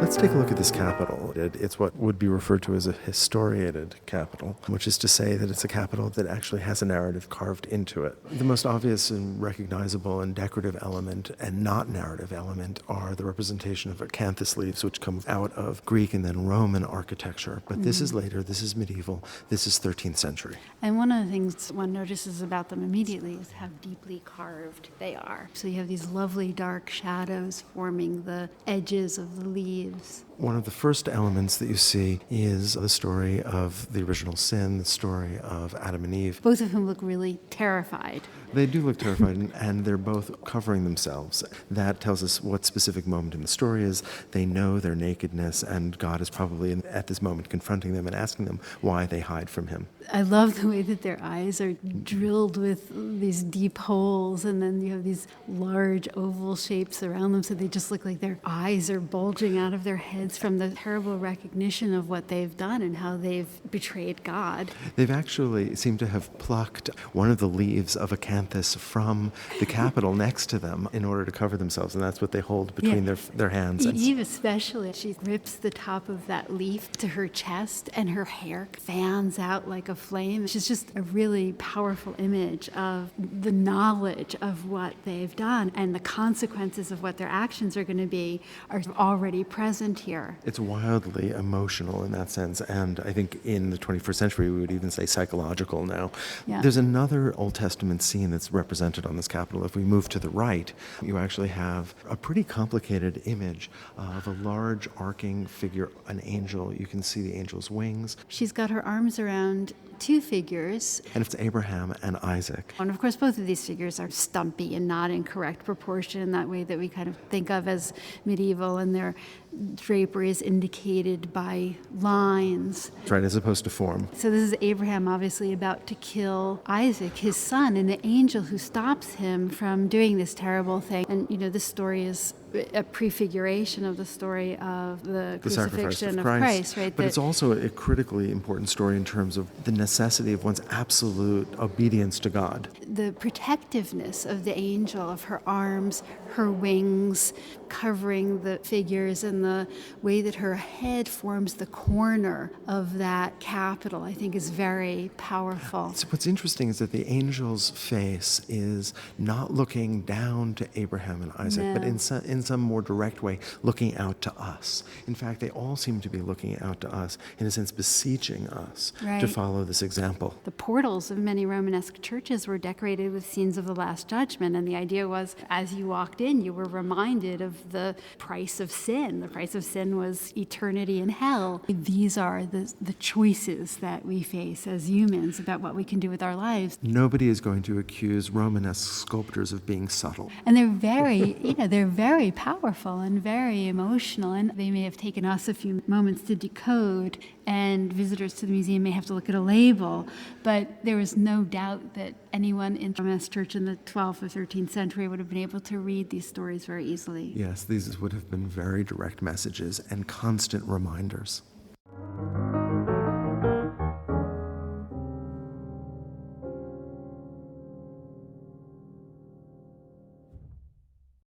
Let's take a look at this capital. It's what would be referred to as a historiated capital, which is to say that it's a capital that actually has a narrative carved into it. The most obvious and recognizable and decorative element and not narrative element are the representation of acanthus leaves, which come out of Greek and then Roman architecture. But this is later, this is medieval, this is 13th century. And one of the things one notices about them immediately is how deeply carved they are. So you have these lovely dark shadows forming the edges of the leaves. One of the first elements that you see is the story of the original sin, the story of Adam and Eve. Both of whom look really terrified. They do look terrified, and they're both covering themselves. That tells us what specific moment in the story is. They know their nakedness, and God is probably at this moment confronting them and asking them why they hide from him. I love the way that their eyes are drilled with these deep holes, and then you have these large oval shapes around them, so they just look like their eyes are bulging out of their heads from the terrible recognition of what they've done and how they've betrayed God. They've actually seemed to have plucked one of the leaves of acanthus from the capital next to them in order to cover themselves, and that's what they hold between their hands. Eve especially, she rips the top of that leaf to her chest, and her hair fans out like a flame. It's just a really powerful image of the knowledge of what they've done, and the consequences of what their actions are going to be are already present here. It's wildly emotional in that sense, and I think in the 21st century we would even say psychological now. Yeah. There's another Old Testament scene that's represented on this capital. If we move to the right, you actually have a pretty complicated image of a large arcing figure, an angel. You can see the angel's wings. She's got her arms around two figures. And it's Abraham and Isaac. And of course, both of these figures are stumpy and not in correct proportion in that way that we kind of think of as medieval, and their drapery is indicated by lines. Right, as opposed to form. So this is Abraham obviously about to kill Isaac, his son, and the angel who stops him from doing this terrible thing. And, this story is a prefiguration of the story of the crucifixion of Christ, right? But it's also a critically important story in terms of the necessity of one's absolute obedience to God. The protectiveness of the angel, of her arms, her wings, covering the figures, and the way that her head forms the corner of that capital, I think is very powerful. So what's interesting is that the angel's face is not looking down to Abraham and Isaac, but in some more direct way, looking out to us. In fact, they all seem to be looking out to us, in a sense beseeching us to follow this example. The portals of many Romanesque churches were decorated with scenes of the Last Judgment, and the idea was, as you walked in, you were reminded of the price of sin. The price of sin was eternity in hell. These are the choices that we face as humans about what we can do with our lives. Nobody is going to accuse Romanesque sculptors of being subtle. And they're very powerful and very emotional, and they may have taken us a few moments to decode, and visitors to the museum may have to look at a label, but there is no doubt that anyone in the Romanesque church in the 12th or 13th century would have been able to read these stories very easily. Yes, these would have been very direct messages and constant reminders.